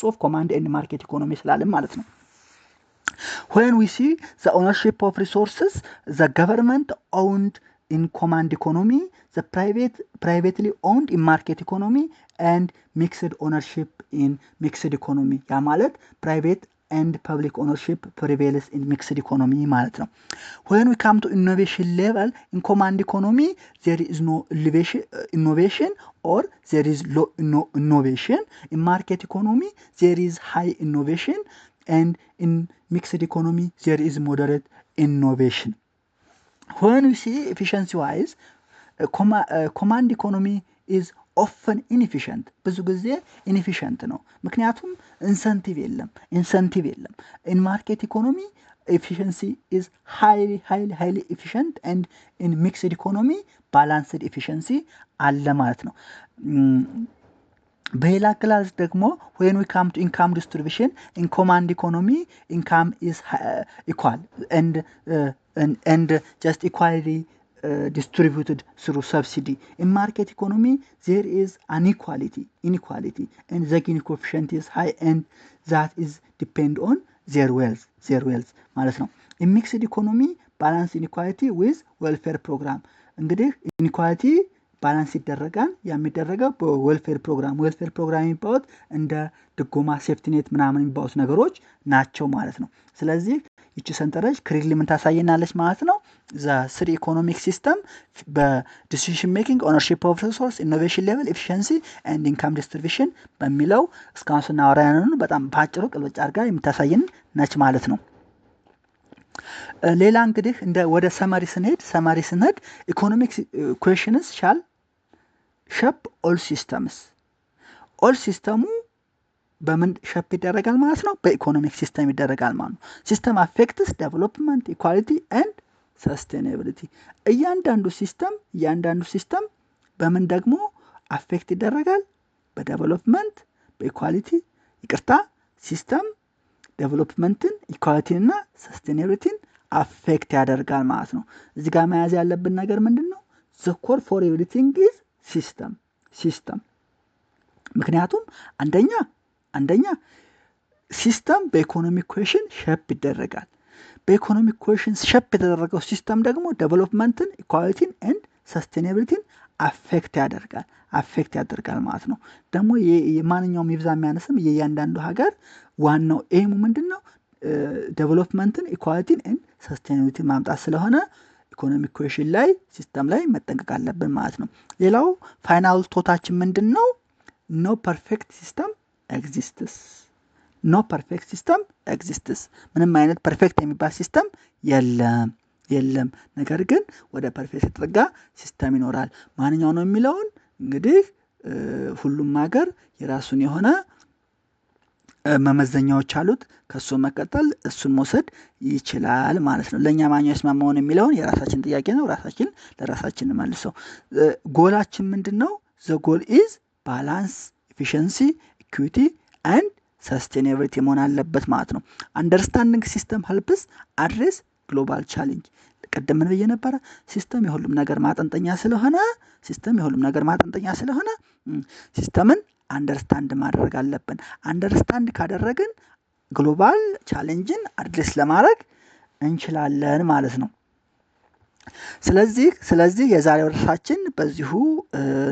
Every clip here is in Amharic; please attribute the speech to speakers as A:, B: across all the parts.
A: of command and market economy ስላለም ማለት ነው። When we see the ownership of resources, the government owned in command economy, the privately owned in market economy, and mixed ownership in mixed economy. ያ ማለት private and public ownership prevails in mixed economy ማለት ነው። When we come to innovation level, in command economy, there is no innovation or there is low innovation. In market economy, there is high innovation, and in mixed economy, there is moderate innovation. When we see efficiency-wise, command economy is often inefficient. ብዙ ጊዜ inefficient ነው ምክንያቱም incentive የለም in market economy efficiency is highly efficient, and in mixed economy balanced efficiency አለ ማለት ነው። በሌላ ክላስ ደግሞ when we come to income distribution, in command economy income is equal and just equally distributed through subsidy. In market economy, there is an inequality, and the Gini coefficient is high, and that is depend on their wealth ማለት ነው። In mixed economy, balance inequality with welfare program. እንግዲህ inequality ባላንስ ይደረጋል የሚደረገው በዌልፌር ፕሮግራም የሚባሉት እንደ ድጎማ ሴፍቲኔት ምናምን የሚባሉት ነገሮች ናቸው ማለት ነው። ስለዚህ ይቺ ሰንጠረዥ ክሊርሊ ምን ታሳየናለች ማለት ነው። the three economic system በዲሲዥን ሜኪንግ ኦነርሺፕ ኦፍ ሪሶርስ ኢኖቬሽን ሌቨል ኤፊሺየንሲ ኤንድ ኢንካም ዲስትሪቢዩሽን በሚለው እስካሁን ስናወራ ያለነው በጣም ባጭሩ ቅልብጭ አድርጋ የምታሳየን ነች ማለት ነው። ሌላ እንግዲህ እንደ ወደ ሰመሪ ስንሄድ ኢኮኖሚክ ኩዌሽንስ ሻል ሸፕ ኦል ሲስተሙ በምን ሸፕ ይደረጋል ማለት ነው። በኢኮኖሚክ ሲስተም ይደረጋል ማለት ነው። ሲስተም አፌክትስ ዴቨሎፕመንት ኢኳሊቲ ኤንድ ሰስቴናቢሊቲ። እያንዳንዱ ሲስተም በምን ደግሞ አፌክት ይደረጋል? በዴቨሎፕመንት በኢኳሊቲ ሲስተም ዴቨሎፕመንትን ኢኳሊቲን እና ሰስቴናቢሊቲን አፌክት ያደርጋል ማለት ነው። እዚህ ጋር መያዝ ያለብን ነገር ምንድነው? the core for everything is system ምክንያቱም አንደኛ ሲስተም በኢኮኖሚክ ኩዌሽን ሼፕ ይደረጋል። በኢኮኖሚክ ኩዌሽን ሼፕ የተደረገው ሲስተም ደግሞ ዴቨሎፕመንትን ኢኳሊቲን ኤንድ ሰስቴናቢሊቲን አፌክት ያደርጋል ማለት ነው። ደግሞ የማንኛውም ይብዛ የሚያነስም የእያንዳንዱ ሀገር ዋናው ኤሙ ምንድነው? ዴቨሎፕመንትን ኢኳሊቲን ኤንድ ሰስቴናቢሊቲን ማምጣት ስለሆነ ኢኮኖሚክ ኩዌሽን ላይ ሲስተም ላይ መጠንቀቅ አለብን ማለት ነው። ሌላው ፋይናል ቶታችን ምንድነው? no perfect system exists ምንም አይነት ፐርፌክት የሚባል ሲስተም የለም። ነገር ግን ወደ ፐርፌክት የተጠጋ ሲስተም ይኖራል። ማንኛው ነው የሚለውን እንግዲህ ሁሉም ሀገር የራሱን የሆነ መመዘኛዎች አሉት። ከሱ መቀጠል እሱን መውሰድ ይችላል ማለት ነው። ለኛ ማንኛው ይስማማውን የሚለውን የራሳችን ጥያቄ ነው። ለራሳችን መልሰው ጎላችን ምንድነው? the goal is balance efficiency equity and sustainability መሆን አለበት ማለት ነው። understanding system helps address global challenge። ቀደም ምን ብዬ ነበር? ሲስተም የሁሉም ነገር ማጠንጠኛ ስለሆነ ሲስተምን አንደርስታንድ ማድረግ አለብን። አንደርስታንድ ካደረግን ግሎባል ቻሌንጅን አድሬስ ለማድረግ እንችላለን ማለት ነው። ስለዚህ የዛሬው ርዕሳችን በዚሁ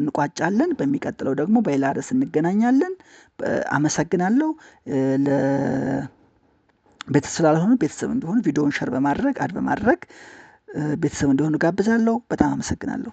A: እንቋጫለን። በሚቀጥለው ደግሞ በሌላ ርዕስ እንገናኛለን። አመሰግናለሁ። ቤተሰብ ስላልሆኑ ቤተሰብ እንዲሆኑ ቪዲዮውን ሼር በማድረግ ቤተሰብ እንዲሆኑ ጋብዛለሁ። በጣም አመሰግናለሁ።